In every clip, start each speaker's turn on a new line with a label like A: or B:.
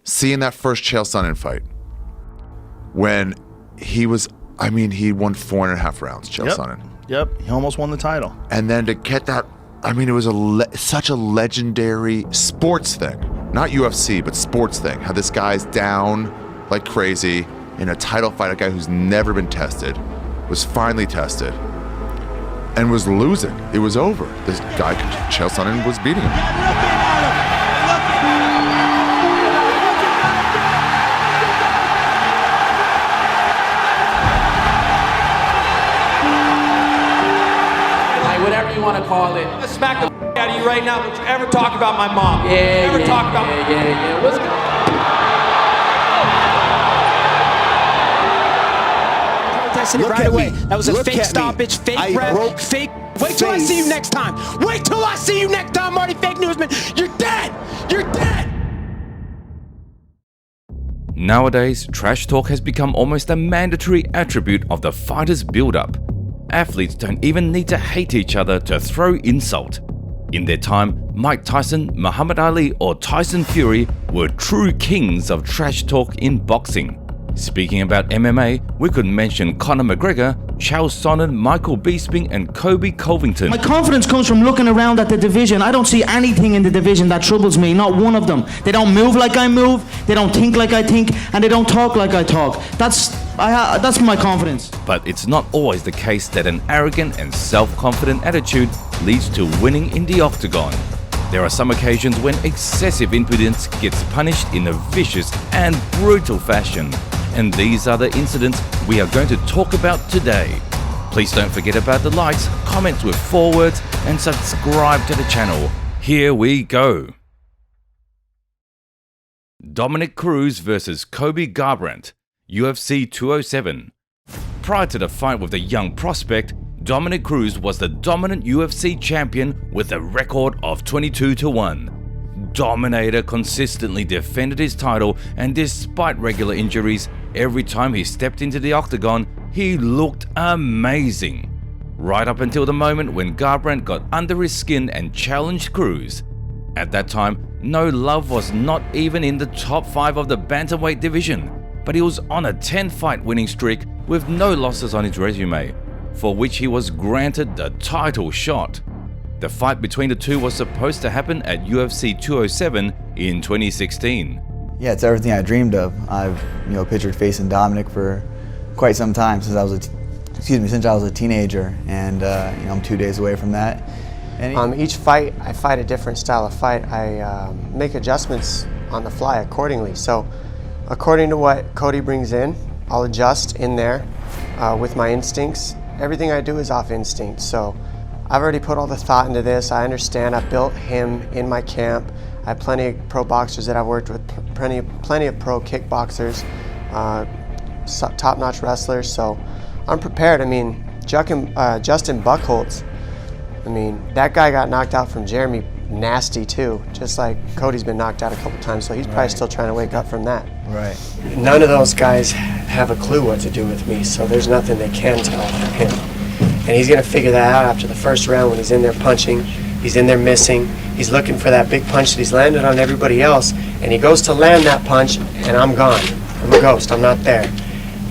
A: seeing that first Chael Sonnen fight, when he was, I mean, he won 4.5 rounds, Chael Sonnen.
B: Yep, he almost won the title.
A: And then to get that, I mean, it was such a legendary sports thing. Not UFC, but sports thing. How this guy's down like crazy in a title fight, a guy who's never been tested, was finally tested, and was losing. It was over. This guy, Chael Sonnen, was beating him.
C: Whatever you want to call it.
D: Let's smack the out of you right now. Don't you ever talk about my mom. Talk about
C: yeah. What's going on?
D: right away. That was a fake stoppage, fake rep, fake. Wait till I see you next time. Wait till I see you next time, Marty Fake Newsman. You're dead. You're dead.
E: Nowadays, trash talk has become almost a mandatory attribute of the fighter's build-up. Athletes don't even need to hate each other to throw insult. In their time, Mike Tyson, Muhammad Ali or Tyson Fury were true kings of trash talk in boxing. Speaking about MMA, we could mention Conor McGregor, Chael Sonnen, Michael Bisping and Colby Covington.
F: My confidence comes from looking around at the division. I don't see anything in the division that troubles me, not one of them. They don't move like I move, they don't think like I think, and they don't talk like I talk. That's my confidence.
E: But it's not always the case that an arrogant and self-confident attitude leads to winning in the octagon. There are some occasions when excessive impudence gets punished in a vicious and brutal fashion. And these are the incidents we are going to talk about today. Please don't forget about the likes, comments with 4 words, and subscribe to the channel. Here we go. Dominic Cruz versus Colby Garbrandt, UFC 207. Prior to the fight with the young prospect, Dominic Cruz was the dominant UFC champion with a record of 22-1. Dominator consistently defended his title, and despite regular injuries, every time he stepped into the octagon, he looked amazing. Right up until the moment when Garbrandt got under his skin and challenged Cruz. At that time, no love was not even in the top 5 of the bantamweight division, but he was on a 10-fight winning streak with no losses on his resume, for which he was granted the title shot. The fight between the two was supposed to happen at UFC 207 in 2016.
G: Yeah, it's everything I dreamed of. I've pictured facing Dominic for quite some time since I was a teenager, and I'm 2 days away from that. And
H: each fight, I fight a different style of fight. I make adjustments on the fly accordingly. So, according to what Cody brings in, I'll adjust in there with my instincts. Everything I do is off instinct. So, I've already put all the thought into this. I understand. I built him in my camp. I have plenty of pro boxers that I've worked with, plenty of pro kickboxers, top-notch wrestlers. So I'm prepared. I mean, Justin Buchholz, I mean, that guy got knocked out from Jeremy nasty too, just like Cody's been knocked out a couple times, so he's probably still trying to wake up from that.
G: Right.
H: None of those guys have a clue what to do with me, so there's nothing they can tell him. And he's going to figure that out after the first round when he's in there punching, he's in there missing, he's looking for that big punch that he's landed on everybody else, and he goes to land that punch, and I'm gone. I'm a ghost, I'm not there.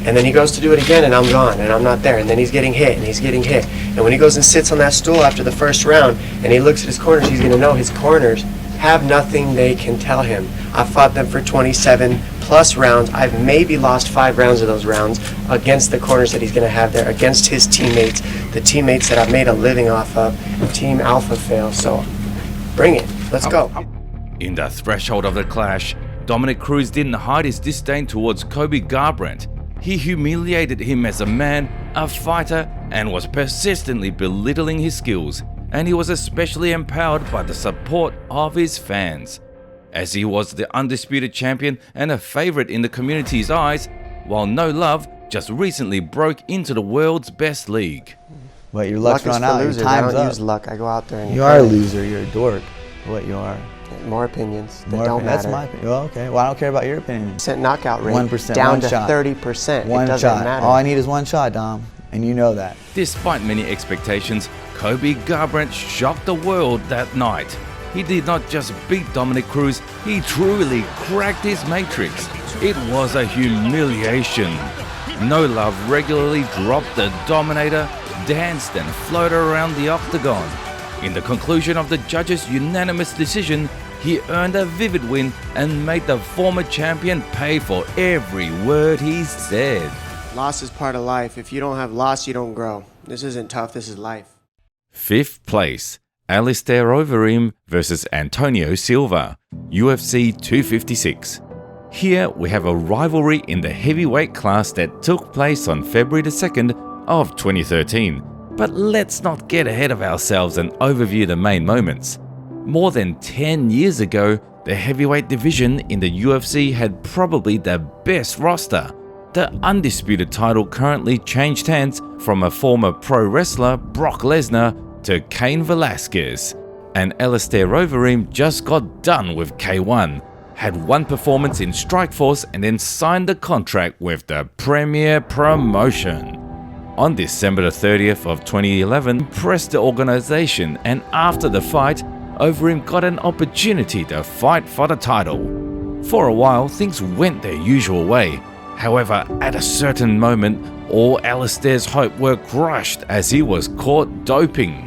H: And then he goes to do it again, and I'm gone, and I'm not there. And then he's getting hit, and he's getting hit. And when he goes and sits on that stool after the first round, and he looks at his corners, he's going to know his corners have nothing they can tell him. I've fought them for 27 plus rounds. I've maybe lost 5 rounds of those rounds against the corners that he's going to have there, against his teammates, the teammates that I've made a living off of, Team Alpha fail. So bring it. Let's go.
E: In the threshold of the clash, Dominic Cruz didn't hide his disdain towards Colby Garbrandt. He humiliated him as a man, a fighter, and was persistently belittling his skills, and he was especially empowered by the support of his fans, as he was the undisputed champion and a favorite in the community's eyes, while No Love just recently broke into the world's best league.
G: But your luck's run out, your time's up.
H: I don't use luck, I go out there and
G: you are a loser, you're a dork, what you are.
H: More opinions that don't matter.
G: That's my opinion. Well, okay. Well, I don't care about your opinion.
H: % knockout rate
G: 1%,
H: down
G: one
H: to
G: shot.
H: 30%.
G: One
H: it doesn't
G: shot.
H: matter.
G: All I need is one shot, Dom, and you know that.
E: Despite many expectations, Colby Garbrandt shocked the world that night. he did not just beat Dominic Cruz, he truly cracked his matrix. It was a humiliation. No Love regularly dropped the Dominator, danced and floated around the octagon. In the conclusion of the judges' unanimous decision, he earned a vivid win and made the former champion pay for every word he said.
H: Loss is part of life. If you don't have loss, you don't grow. This isn't tough, this is life.
E: 5th place, Alistair Overeem versus Antonio Silva, UFC 256. Here we have a rivalry in the heavyweight class that took place on February the 2nd of 2013. But let's not get ahead of ourselves and overview the main moments. More than 10 years ago, the heavyweight division in the UFC had probably the best roster. The undisputed title currently changed hands from a former pro wrestler, Brock Lesnar, to Cain Velasquez. And Alistair Overeem just got done with K1, had one performance in Strikeforce and then signed the contract with the premier promotion. On December the 30th of 2011, impressed the organization, and after the fight, Overeem got an opportunity to fight for the title. For a while, things went their usual way. However, at a certain moment, all Alistair's hope were crushed as he was caught doping.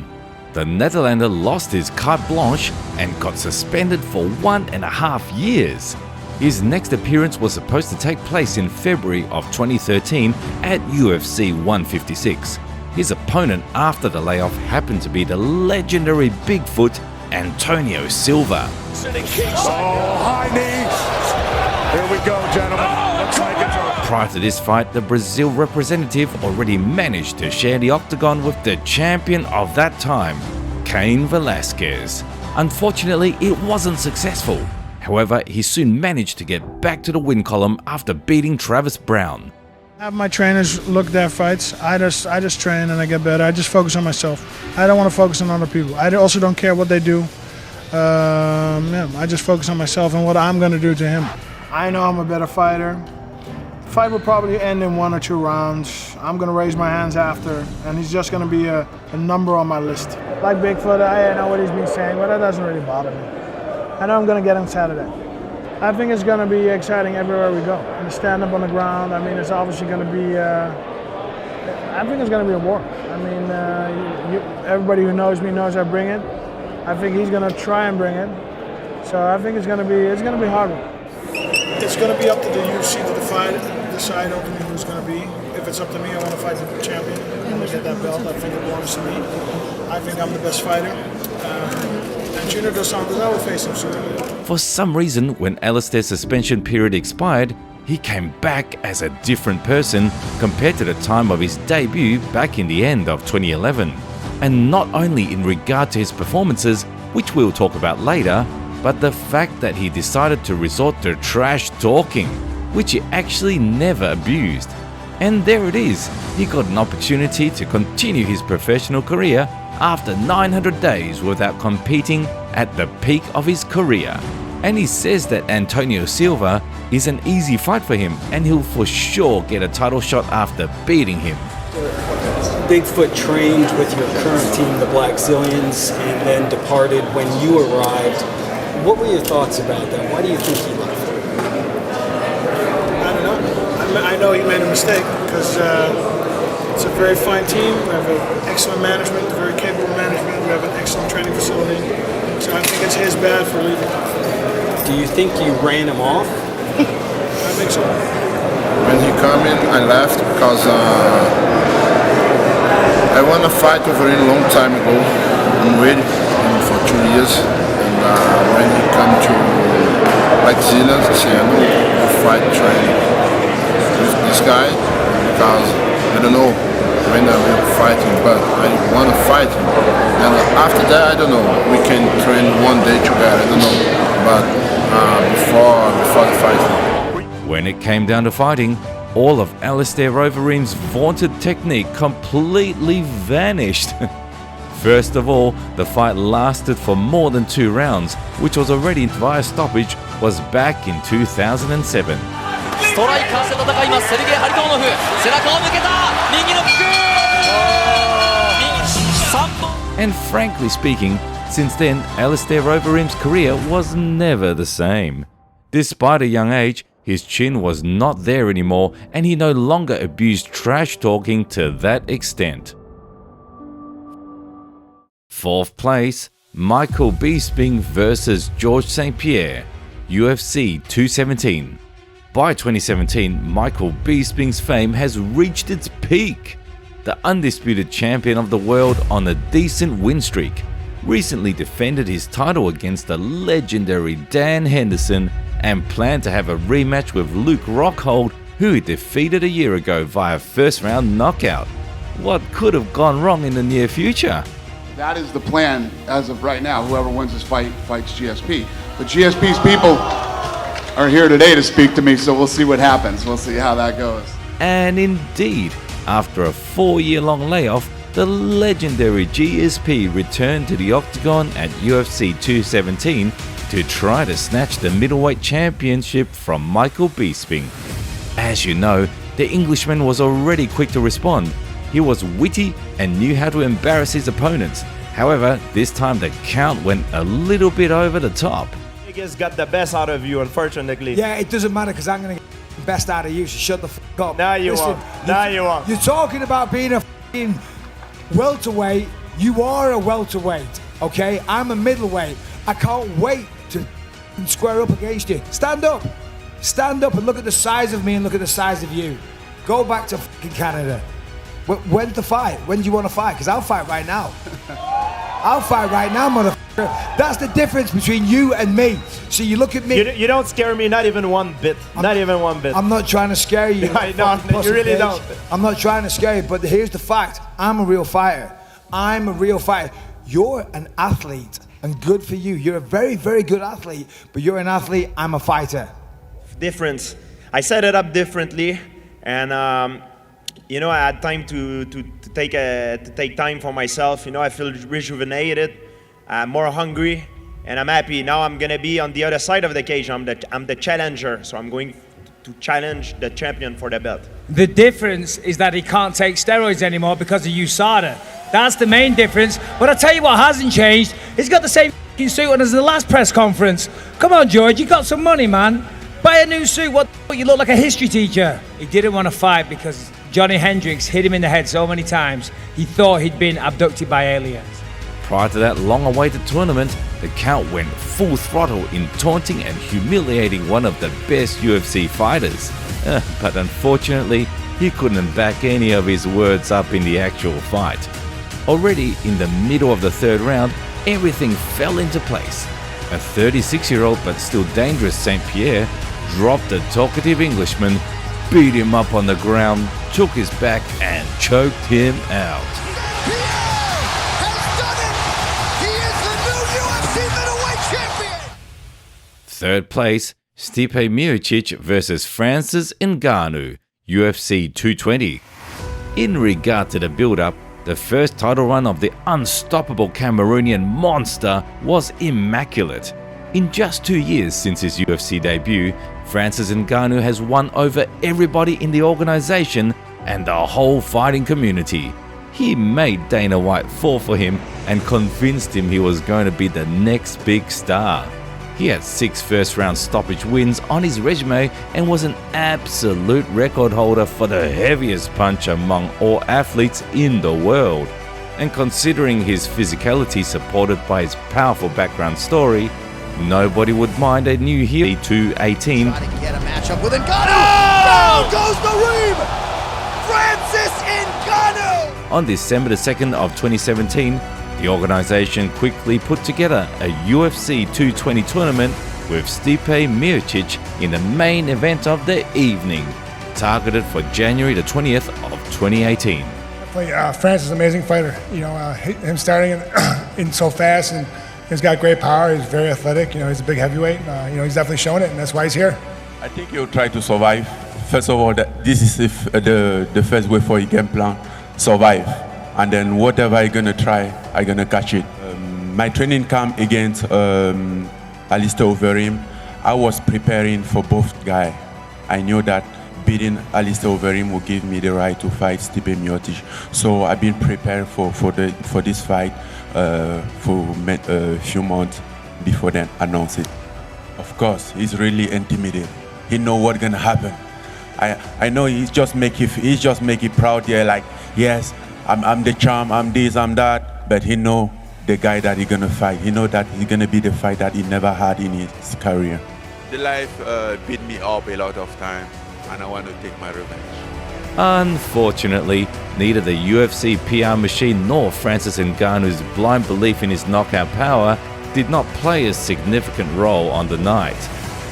E: The Netherlander lost his carte blanche and got suspended for 1.5 years. His next appearance was supposed to take place in February of 2013 at UFC 156. His opponent after the layoff happened to be the legendary Bigfoot Antonio Silva.
I: High knee. Here we go, gentlemen. Looks like it's over.
E: Prior to this fight, the Brazil representative already managed to share the octagon with the champion of that time, Cain Velasquez. Unfortunately, it wasn't successful. However, he soon managed to get back to the win column after beating Travis Brown.
J: I have my trainers look at their fights. I just train and I get better. I just focus on myself. I don't want to focus on other people. I also don't care what they do. I just focus on myself and what I'm going to do to him. I know I'm a better fighter. The fight will probably end in 1 or 2 rounds. I'm going to raise my hands after, and he's just going to be a number on my list. Like Bigfoot, I know what he's been saying, but that doesn't really bother me. I know I'm going to get him Saturday. I think it's going to be exciting everywhere we go. And the stand-up on the ground, I mean, it's obviously going to be, I think it's going to be a war. I mean, everybody who knows me knows I bring it. I think he's going to try and bring it. So I think it's going to be hard. It's going to be up to the UFC to decide ultimately who's going to be. If it's up to me, I want to fight the champion. I want to get that belt. I think it belongs to me. I think I'm the best fighter. And Junior Dos Santos, I will face him soon.
E: For some reason, when Alistair's suspension period expired, he came back as a different person compared to the time of his debut back in the end of 2011. And not only in regard to his performances, which we'll talk about later, but the fact that he decided to resort to trash talking, which he actually never abused. And there it is, he got an opportunity to continue his professional career after 900 days without competing at the peak of his career. And he says that Antonio Silva is an easy fight for him and he'll for sure get a title shot after beating him.
K: Bigfoot trained with your current team, the Black Zillions, and then departed when you arrived. What were your thoughts about that? Why do you think he left?
J: I don't know. I know he made a mistake because it's a very fine team. We have an excellent management, very capable management. We have an excellent training facility. So I think it's his bad for leaving.
K: Do you think you ran him off?
J: I think so.
L: When he came in, I left because I won a fight over him a long time ago. I'm waiting for 2 years. And when he came to Black Zillions, I said, I know fight training with this guy because I don't know when I will fight him, but I want to fight him. And after that, I don't know. We can train one day together. I don't know. But before the fight.
E: When it came down to fighting, all of Alistair Overeem's vaunted technique completely vanished. First of all, the fight lasted for more than 2 rounds, which was already via stoppage, was back in 2007. And frankly speaking, Since then, Alistair Overeem's career was never the same. Despite a young age, his chin was not there anymore and he no longer abused trash talking to that extent. 4th place, Michael Bisping versus George StPierre, UFC 217. By 2017, Michael Bisping's fame has reached its peak. The undisputed champion of the world on a decent win streak recently defended his title against the legendary Dan Henderson and planned to have a rematch with Luke Rockhold, who he defeated a year ago via first-round knockout. What could have gone wrong in the near future?
M: That is the plan as of right now. Whoever wins this fight fights GSP. But GSP's people are here today to speak to me, so we'll see what happens. We'll see how that goes.
E: And indeed, after a 4-year-long layoff, the legendary GSP returned to the octagon at UFC 217 to try to snatch the middleweight championship from Michael Bisping. As you know, the Englishman was already quick to respond. He was witty and knew how to embarrass his opponents. However, this time the count went a little bit over the top.
N: Niggas got the best out of you, unfortunately.
O: Yeah, it doesn't matter because I'm going to get the best out of you, so shut the f*** up.
N: Now you won't. Now you won't.
O: You're talking about being a f***ing welterweight. You are a welterweight, okay? I'm a middleweight. I can't wait to square up against you. Stand up. Stand up and look at the size of me and look at the size of you. Go back to f***ing Canada. When to fight? When do you want to fight? Because I'll fight right now. I'll fight right now, motherfucker. That's the difference between you and me. So you look at me.
N: You don't scare me, not even one bit. Not even one bit.
O: I'm not trying to scare you.
N: I know, you really don't.
O: I'm not trying to scare you, but here's the fact. I'm a real fighter. I'm a real fighter. You're an athlete, and good for you. You're a very, very good athlete, but you're an athlete. I'm a fighter.
N: Difference. I set it up differently, and you know, I had time to take time for myself. You know, I feel rejuvenated, more hungry, and I'm happy. Now I'm gonna be on the other side of the cage. I'm the challenger, so I'm going to challenge the champion for the belt.
P: The difference is that he can't take steroids anymore because of USADA. That's the main difference. But I'll tell you what hasn't changed. He's got the same suit on as the last press conference. Come on, George, you got some money, man. Buy a new suit. What? You look like a history teacher. He didn't want to fight because Johnny Hendricks hit him in the head so many times, he thought he'd been abducted by aliens.
E: Prior to that long-awaited tournament, the count went full throttle in taunting and humiliating one of the best UFC fighters. But unfortunately, he couldn't back any of his words up in the actual fight. Already in the middle of the 3rd round, everything fell into place. A 36-year-old but still dangerous StPierre dropped the talkative Englishman, beat him up on the ground, took his back and choked him out. Third place, Stipe Miocic versus Francis Ngannou, UFC 220. In regard to the build-up, the first title run of the unstoppable Cameroonian monster was immaculate. In just 2 years since his UFC debut, Francis Ngannou has won over everybody in the organization and the whole fighting community. He made Dana White fall for him and convinced him he was going to be the next big star. He had 6 first-round stoppage wins on his resume and was an absolute record holder for the heaviest punch among all athletes in the world. And considering his physicality supported by his powerful background story, nobody would mind a new heel. 218.
Q: Trying to get a matchup with Ngannou. Down goes the Reem. Francis Ngannou.
E: On December the 2nd of 2017, the organization quickly put together a UFC 220 tournament with Stipe Miocic in the main event of the evening, targeted for January the 20th of 2018.
J: Francis is an amazing fighter. You know, him starting in so fast, and he's got great power. He's very athletic. You know, he's a big heavyweight. You know, he's definitely shown it, and that's why he's here.
R: I think he'll try to survive. First of all, this is the first way for his game plan, survive. And then whatever I'm gonna try, I'm gonna catch it. My training camp against Alistair Overeem, I was preparing for both guys. I knew that beating Alistair Overeem would give me the right to fight Stipe Miocic. So I've been prepared for this fight for a few months before then announce it. Of course, he's really intimidated. He know what's gonna happen. I know he's just make it proud. Yeah, like yes, I'm the charm, I'm this, I'm that. But he know the guy that he's gonna fight. He know that he's gonna be the fight that he never had in his career.
L: The life beat me up a lot of time, and I want to take my revenge.
E: Unfortunately, neither the UFC PR machine nor Francis Ngannou's blind belief in his knockout power did not play a significant role on the night.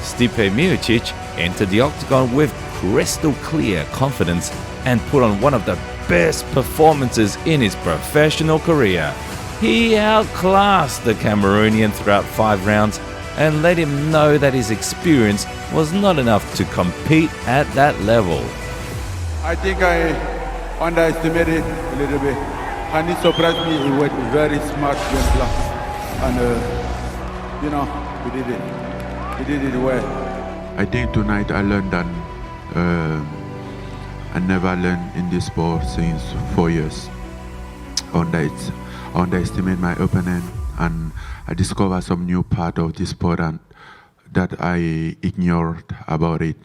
E: Stipe Miocic entered the octagon with crystal clear confidence and put on one of the best performances in his professional career. He outclassed the Cameroonian throughout 5 rounds and let him know that his experience was not enough to compete at that level.
L: I think I underestimated a little bit, and it surprised me. He was very smart game plan, and he did it well. I think tonight I learned that I never learned in this sport since 4 years. Underestimate my opponent, and I discovered some new part of this sport and that I ignored about it.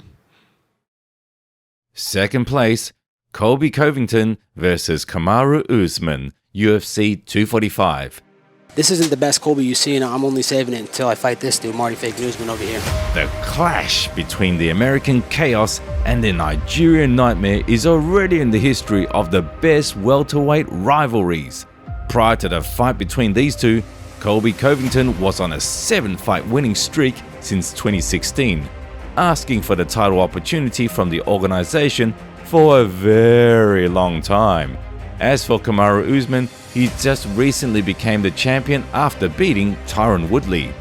E: Second place, Colby Covington versus Kamaru Usman, UFC 245.
S: This isn't the best Colby you see, and I'm only saving it until I fight this dude, Marty Fake Newsman over here.
E: The clash between the American Chaos and the Nigerian Nightmare is already in the history of the best welterweight rivalries. Prior to the fight between these two, Colby Covington was on a 7-fight winning streak since 2016, asking for the title opportunity from the organization for a very long time. As for Kamaru Usman, he just recently became the champion after beating Tyron Woodley.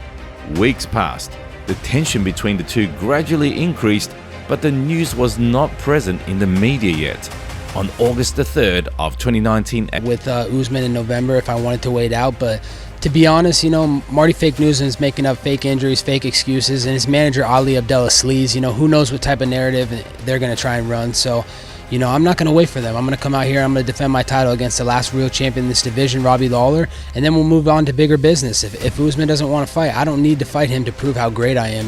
E: Weeks passed, the tension between the two gradually increased, but the news was not present in the media yet. On August the 3rd of 2019,
S: with Usman in November if I wanted to wait out, but to be honest, Marty Fake Newsman is making up fake injuries, fake excuses, and his manager Ali Abdullah Sleaze, who knows what type of narrative they're going to try and run. So, I'm not going to wait for them. I'm going to come out here, I'm going to defend my title against the last real champion in this division, Robbie Lawler, and then we'll move on to bigger business. If Usman doesn't want to fight, I don't need to fight him to prove how great I am.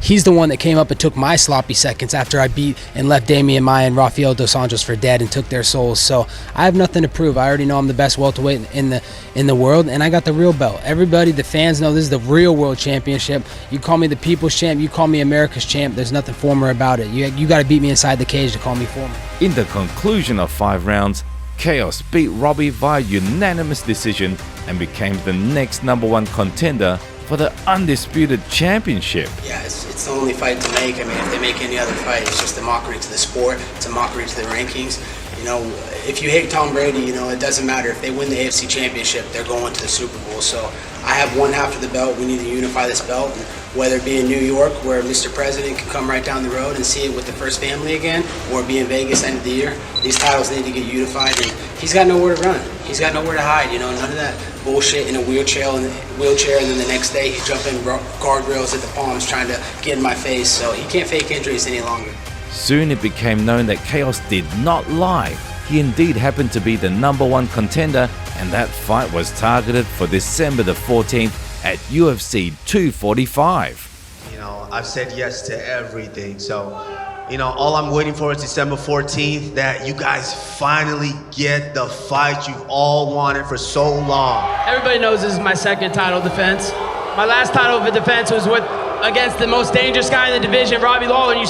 S: He's the one that came up and took my sloppy seconds after I beat and left Damian Maia and Rafael Dos Anjos for dead and took their souls. So I have nothing to prove. I already know I'm the best welterweight in the world, and I got the real belt. Everybody, the fans know this is the real world championship. You call me the people's champ, you call me America's champ. There's nothing former about it. You got to beat me inside the cage to call me former.
E: In the conclusion of 5 rounds, Chaos beat Robbie via unanimous decision and became the next #1 contender for the undisputed championship.
S: Yeah, it's the only fight to make. I mean, if they make any other fight, it's just a mockery to the sport. It's a mockery to the rankings. If you hate Tom Brady, it doesn't matter. If they win the AFC Championship, they're going to the Super Bowl. So I have one half of the belt. We need to unify this belt. And whether it be in New York, where Mr. President can come right down the road and see it with the first family again, or be in Vegas end of the year, these titles need to get unified. And he's got nowhere to run. He's got nowhere to hide. None of that bullshit in a wheelchair, and then the next day he's jumping guardrails at the palms trying to get in my face. So he can't fake injuries any longer.
E: Soon it became known that Chaos did not lie. He indeed happened to be the #1 contender, and that fight was targeted for December the 14th at UFC 245.
T: I've said yes to everything, so all I'm waiting for is December 14th, that you guys finally get the fight you've all wanted for so long.
P: Everybody knows this is my second title defense. My last title defense was against the most dangerous guy in the division, Robbie Lawler. And you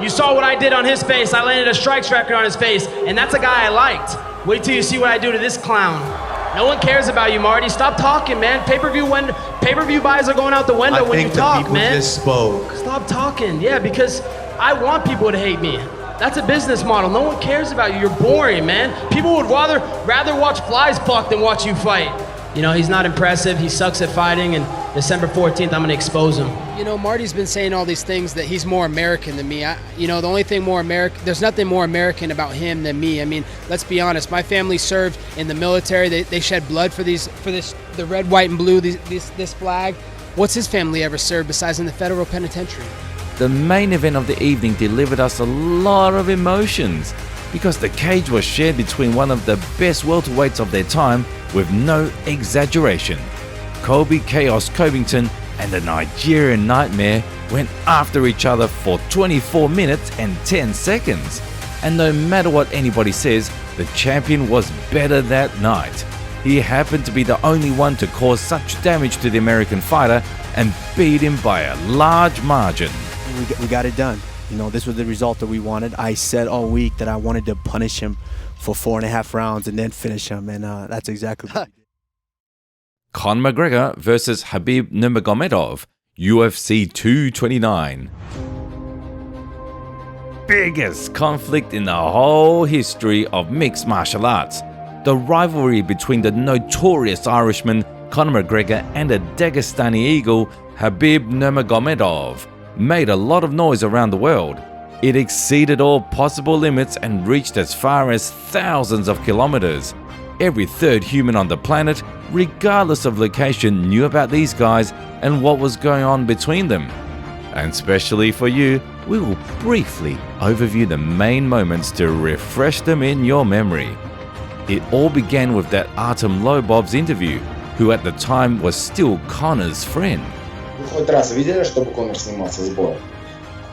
P: saw what I did on his face. I landed a strikes record on his face, and that's a guy I liked. Wait till you see what I do to this clown. No one cares about you, Marty. Stop talking, man. Pay-per-view buys are going out the window when you talk, man.
T: Just spoke.
P: Stop talking. Yeah, because I want people to hate me. That's a business model. No one cares about you. You're boring, man. People would rather watch flies pluck than watch you fight. He's not impressive. He sucks at fighting, and December 14th, I'm going to expose him.
S: Marty's been saying all these things that he's more American than me. The only thing more American, there's nothing more American about him than me. I mean, let's be honest. My family served in the military. They shed blood for the red, white, and blue, this flag. What's his family ever served besides in the federal penitentiary?
E: The main event of the evening delivered us a lot of emotions because the cage was shared between one of the best welterweights of their time with no exaggeration. Colby Chaos Covington and the Nigerian Nightmare went after each other for 24 minutes and 10 seconds. And no matter what anybody says, the champion was better that night. He happened to be the only one to cause such damage to the American fighter and beat him by a large margin.
U: We got it done. You know, this was the result that we wanted. I said all week that I wanted to punish him for 4.5 rounds and then finish him, and that's exactly what we did.
E: Conor McGregor versus Habib Nurmagomedov, UFC 229. Biggest conflict in the whole history of mixed martial arts. The rivalry between the notorious Irishman Conor McGregor and the Dagestani Eagle Habib Nurmagomedov made a lot of noise around the world. It exceeded all possible limits and reached as far as thousands of kilometers. Every third human on the planet, regardless of location, knew about these guys and what was going on between them. And especially for you, we will briefly overview the main moments to refresh them in your memory. It all began with that Artem Lobov's interview, who at the time was still Conor's friend.
V: Вы хоть раз видели, чтобы Конор снимался с боя?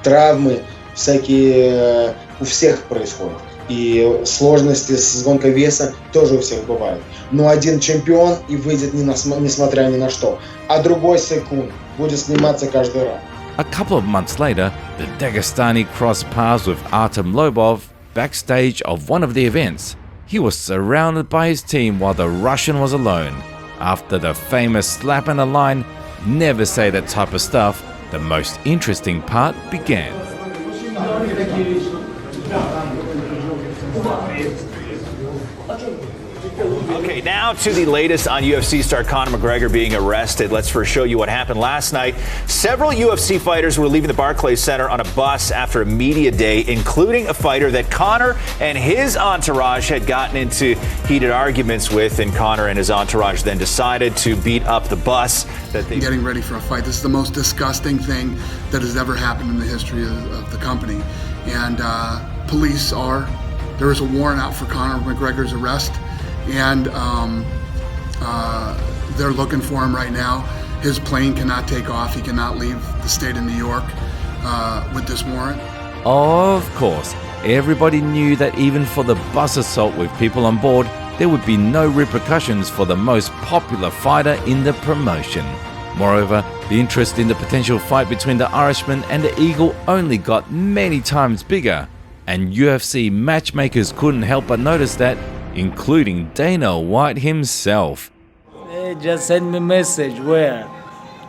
V: Травмы всякие у всех происходят. И сложности с гонкой веса тоже у всех бывают. Но один чемпион и выйдет несмотря ни на что. А другой секунд будет сниматься каждый раз.
E: A couple of months later, the Dagestani crossed paths with Artem Lobov backstage of one of the events. He was surrounded by his team while the Russian was alone. After the famous slap and a line, never say that type of stuff, the most interesting part began.
W: Okay, now to the latest on UFC star Conor McGregor being arrested. Let's first show you what happened last night. Several UFC fighters were leaving the Barclays Center on a bus after a media day, including a fighter that Conor and his entourage had gotten into heated arguments with, and Conor and his entourage then decided to beat up the bus.
L: Getting ready for a fight. This is the most disgusting thing that has ever happened in the history of the company. And there is a warrant out for Conor McGregor's arrest. And they're looking for him right now. His plane cannot take off. He cannot leave the state of New York with this warrant.
E: Of course, everybody knew that even for the bus assault with people on board, there would be no repercussions for the most popular fighter in the promotion. Moreover, the interest in the potential fight between the Irishman and the Eagle only got many times bigger, and UFC matchmakers couldn't help but notice that, including Dana White himself.
X: Hey, just send me a message where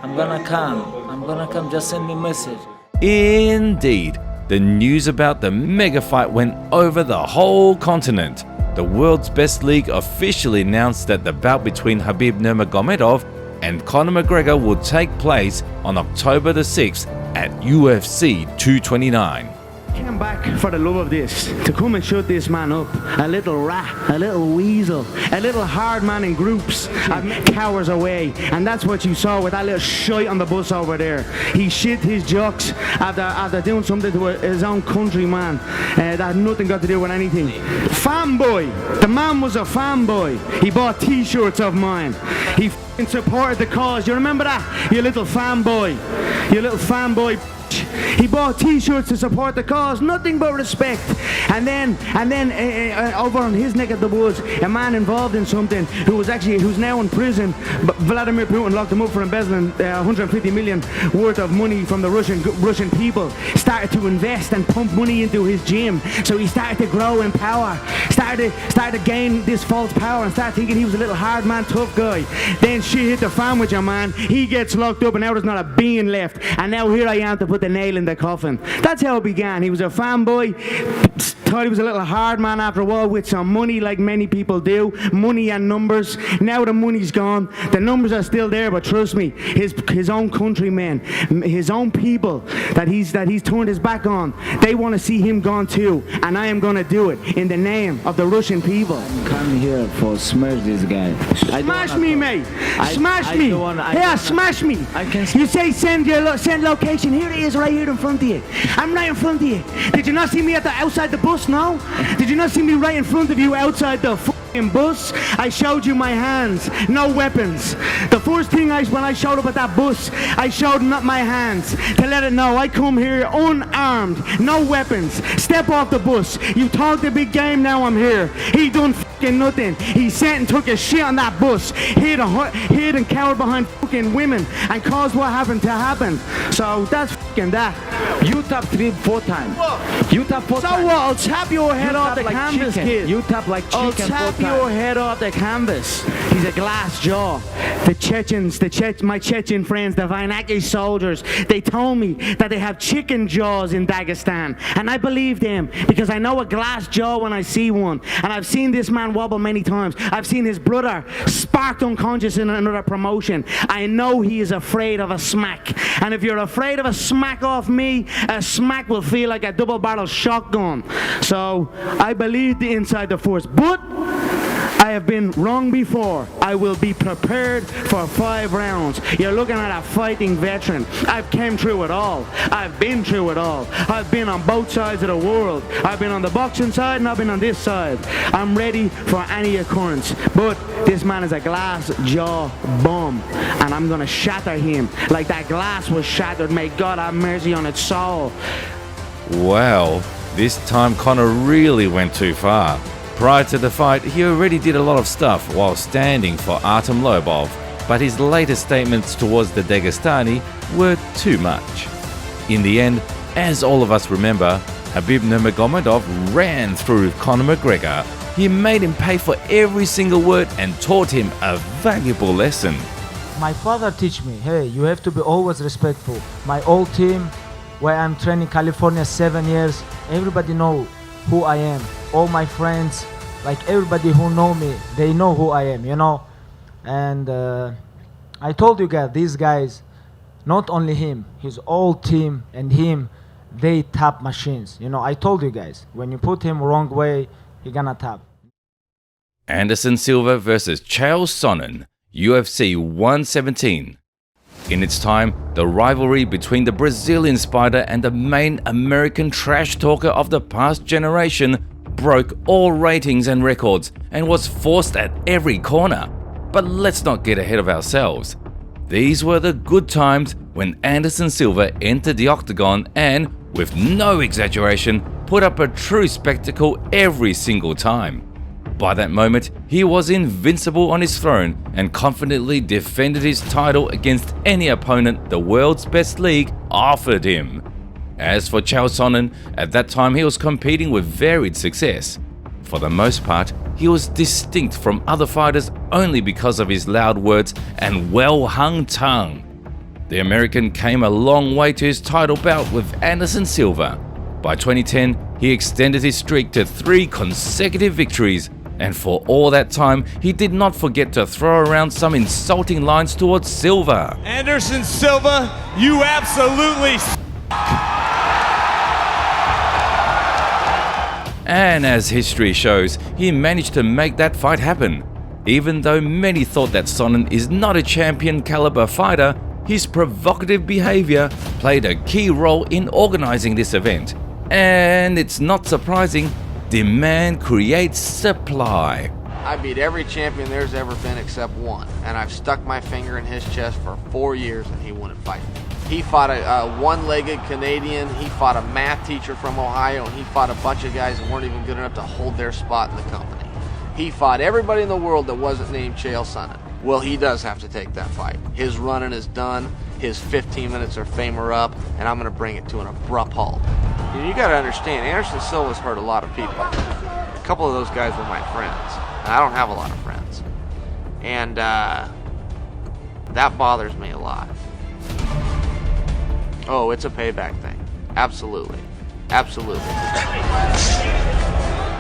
X: I'm gonna come, just send me a message.
E: Indeed, the news about the mega fight went over the whole continent. The World's Best League officially announced that the bout between Habib Nurmagomedov and Conor McGregor will take place on October the 6th at UFC 229.
F: Came back for the love of this, to come and shut this man up. A little rat, a little weasel, a little hard man in groups, cowers away. And that's what you saw with that little shite on the bus over there. He shit his jocks after doing something to his own countryman that had nothing got to do with anything. Fanboy! The man was a fanboy. He bought t-shirts of mine. He supported the cause. You remember that? You little fanboy. You little fanboy. He bought t-shirts to support the cause, nothing but respect. And then over on his neck of the woods, a man involved in something who's now in prison. But Vladimir Putin locked him up for embezzling 150 million worth of money from the Russian people. Started to invest and pump money into his gym, so he started to grow in power. Started to gain this false power and started thinking he was a little hard man, tough guy. Then shit hit the fan with your man. He gets locked up, and now there's not a bean left. And now here I am to put the nail in the coffin. That's how it began. He was a fanboy, thought he was a little hard man after a while with some money, like many people do, money and numbers. Now the money's gone, the numbers are still there, but trust me, his own countrymen, his own people that he's turned his back on, they want to see him gone too, and I am going to do it in the name of the Russian people.
X: I'm coming here for smash this guy.
F: Smash me, mate. Smash me. Yeah, smash me. You say send location. Here it is, right here in front of you. I'm right in front of you. Did you not see me outside the bus? No. Did you not see me right in front of you outside the bus, I showed you my hands, no weapons. The first thing when I showed up at that bus, I showed not my hands to let it know I come here unarmed, no weapons. Step off the bus. You talk the big game, now I'm here. He done fucking nothing. He sat and took a shit on that bus, hid and cowered behind fucking women and caused what happened to happen. So that's fucking that.
A: You tap 3-4 times. You tap 4 times.
F: So what? I'll tap your head off the canvas, kid.
A: You tap like chicken.
F: I'll tap your head off the canvas. He's a glass jaw. The Chechens, my Chechen friends, the Vainaki soldiers, they told me that they have chicken jaws in Dagestan. And I believe them because I know a glass jaw when I see one. And I've seen this man wobble many times. I've seen his brother sparked unconscious in another promotion. I know he is afraid of a smack. And if you're afraid of a smack off me, a smack will feel like a double-barrel shotgun. So I believe the inside the force. But I have been wrong before. I will be prepared for 5 rounds. You're looking at a fighting veteran. I've came through it all. I've been through it all. I've been on both sides of the world. I've been on the boxing side and I've been on this side. I'm ready for any occurrence. But this man is a glass jaw bum. And I'm going to shatter him like that glass was shattered. May God have mercy on its soul.
E: Wow, this time Conor really went too far. Prior to the fight, he already did a lot of stuff while standing for Artem Lobov, but his latest statements towards the Dagestani were too much. In the end, as all of us remember, Habib Nurmagomedov ran through Conor McGregor. He made him pay for every single word and taught him a valuable lesson.
X: My father teach me, hey, you have to be always respectful. My old team, where I'm training California 7 years, everybody know who I am. All my friends, like everybody who know me, they know who I am, you know. And I told you guys, these guys, not only him, his whole team and him, they tap machines. You know, I told you guys, when you put him wrong way, he gonna tap.
E: Anderson Silva versus Chael Sonnen, UFC 117. In its time, the rivalry between the Brazilian Spider and the main American trash talker of the past generation broke all ratings and records and was forced at every corner. But let's not get ahead of ourselves. These were the good times when Anderson Silva entered the octagon and, with no exaggeration, put up a true spectacle every single time. By that moment, he was invincible on his throne and confidently defended his title against any opponent the world's best league offered him. As for Chael Sonnen, at that time he was competing with varied success. For the most part, he was distinct from other fighters only because of his loud words and well-hung tongue. The American came a long way to his title bout with Anderson Silva. By 2010, he extended his streak to 3 consecutive victories, and for all that time, he did not forget to throw around some insulting lines towards Silva.
B: Anderson Silva, you absolutely
E: And as history shows, he managed to make that fight happen. Even though many thought that Sonnen is not a champion caliber fighter, his provocative behavior played a key role in organizing this event. And it's not surprising, demand creates supply.
C: I beat every champion there's ever been except one, and I've stuck my finger in his chest for 4 years and he wouldn't fight me. He fought a one-legged Canadian, he fought a math teacher from Ohio, and he fought a bunch of guys that weren't even good enough to hold their spot in the company. He fought everybody in the world that wasn't named Chael Sonnen. Well, he does have to take that fight. His running is done, his 15 minutes of fame are up, and I'm going to bring it to an abrupt halt. You got to understand, Anderson Silva's hurt a lot of people. A couple of those guys were my friends, and I don't have a lot of friends. And that bothers me a lot. Oh, it's a payback thing. Absolutely. Absolutely.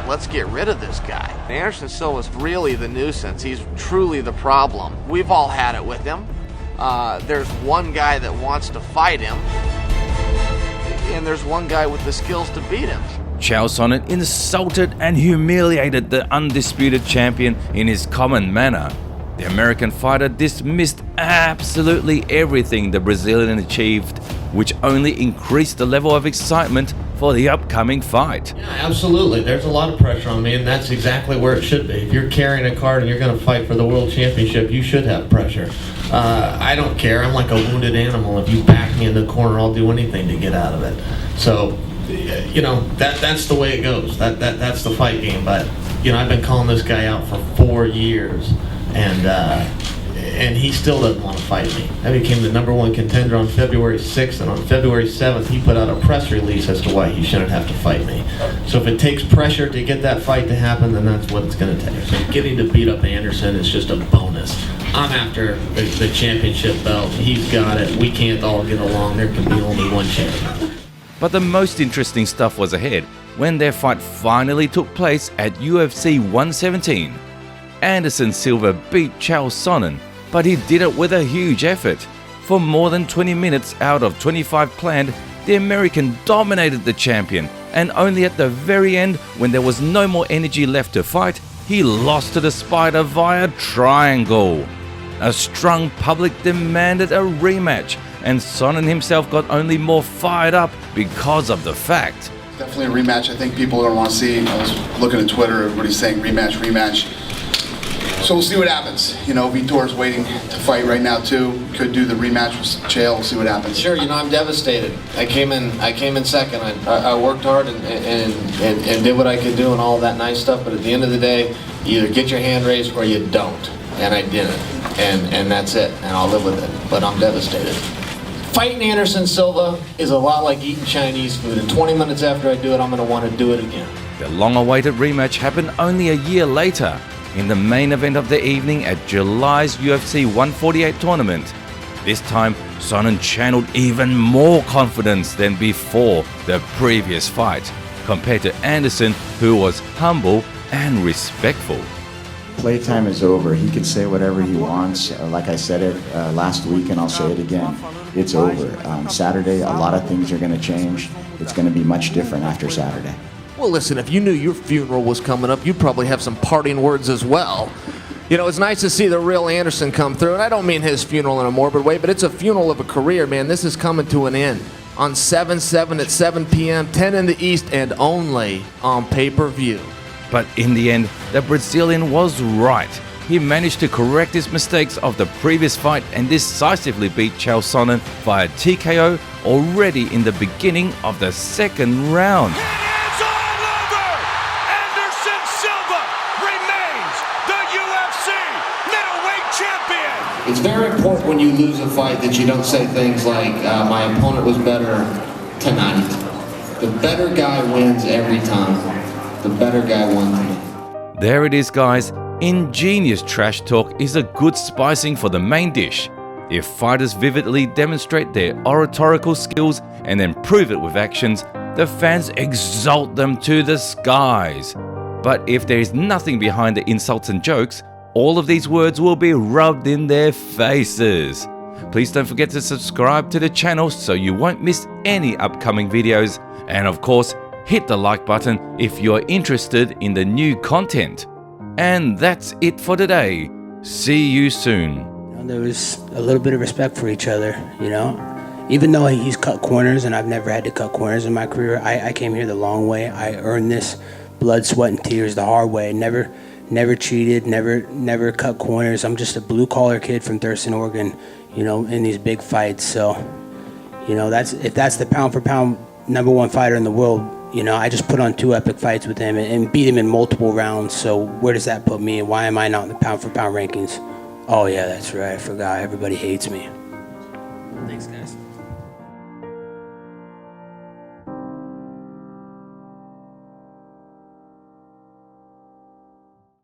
C: Let's get rid of this guy. Anderson Silva's really the nuisance. He's truly the problem. We've all had it with him. There's one guy that wants to fight him, and there's one guy with the skills to beat him.
E: Chael Sonnen insulted and humiliated the undisputed champion in his common manner. The American fighter dismissed absolutely everything the Brazilian achieved, which only increased the level of excitement for the upcoming fight.
D: Yeah, absolutely. There's a lot of pressure on me, and that's exactly where it should be. If you're carrying a card and you're going to fight for the world championship, you should have pressure. I don't care. I'm like a wounded animal. If you back me in the corner, I'll do anything to get out of it. So, you know, that's the way it goes. That's the fight game. But, you know, I've been calling this guy out for 4 years, and he still doesn't want to fight me. I became the #1 contender on February 6th, and on February 7th, he put out a press release as to why he shouldn't have to fight me. So if it takes pressure to get that fight to happen, then that's what it's going to take. So getting to beat up Anderson is just a bonus. I'm after the championship belt. He's got it. We can't all get along. There can be only one champion.
E: But the most interesting stuff was ahead when their fight finally took place at UFC 117. Anderson Silva beat Chael Sonnen, but he did it with a huge effort. For more than 20 minutes out of 25 planned, the American dominated the champion, and only at the very end, when there was no more energy left to fight, he lost to the Spider via triangle. A strung public demanded a rematch, and Sonnen himself got only more fired up because of the fact.
M: Definitely a rematch. I think people don't want to see. I was looking at Twitter, everybody's saying rematch, rematch. So we'll see what happens. You know, Vitor's waiting to fight right now too. Could do the rematch with Chael. We'll see what happens.
C: Sure, you know, I'm devastated. I came in second. I worked hard and did what I could do and all that nice stuff. But at the end of the day, you either get your hand raised or you don't. And I didn't. And that's it. And I'll live with it. But I'm devastated. Fighting Anderson Silva is a lot like eating Chinese food. And 20 minutes after I do it, I'm going to want to do it again.
E: The long-awaited rematch happened only a year later, in the main event of the evening at July's UFC 148 tournament. This time, Sonnen channeled even more confidence than before the previous fight, compared to Anderson, who was humble and respectful.
G: Playtime is over. He can say whatever he wants. Like I said it last week, and I'll say it again. It's over. Saturday, a lot of things are going to change. It's going to be much different after Saturday.
C: Well, listen, if you knew your funeral was coming up, you'd probably have some parting words as well. You know, it's nice to see the real Anderson come through, and I don't mean his funeral in a morbid way, but it's a funeral of a career, man. This is coming to an end on 7/7 at 7 p.m., 10 in the East, and only on pay-per-view.
E: But in the end, the Brazilian was right. He managed to correct his mistakes of the previous fight and decisively beat Chael Sonnen via TKO already in the beginning of the second round.
C: It's very important when you lose a fight that you don't say things like, my opponent was better tonight. The better guy wins every time. The better guy won tonight.
E: There it is, guys. Ingenious trash talk is a good spicing for the main dish. If fighters vividly demonstrate their oratorical skills and then prove it with actions, the fans exalt them to the skies. But if there is nothing behind the insults and jokes, all of these words will be rubbed in their faces. Please don't forget to subscribe to the channel so you won't miss any upcoming videos. And of course, hit the like button if you're interested in the new content. And that's it for today. See you soon.
S: There was a little bit of respect for each other, you know. Even though he's cut corners and I've never had to cut corners in my career, I came here the long way. I earned this blood, sweat, and tears the hard way. Never cheated, never cut corners. I'm just a blue-collar kid from Thurston, Oregon, you know, in these big fights. So, you know, if that's the pound-for-pound #1 fighter in the world, you know, I just put on 2 epic fights with him and beat him in multiple rounds. So where does that put me? And why am I not in the pound-for-pound rankings? Oh, yeah, that's right. I forgot. Everybody hates me. Thanks, guys.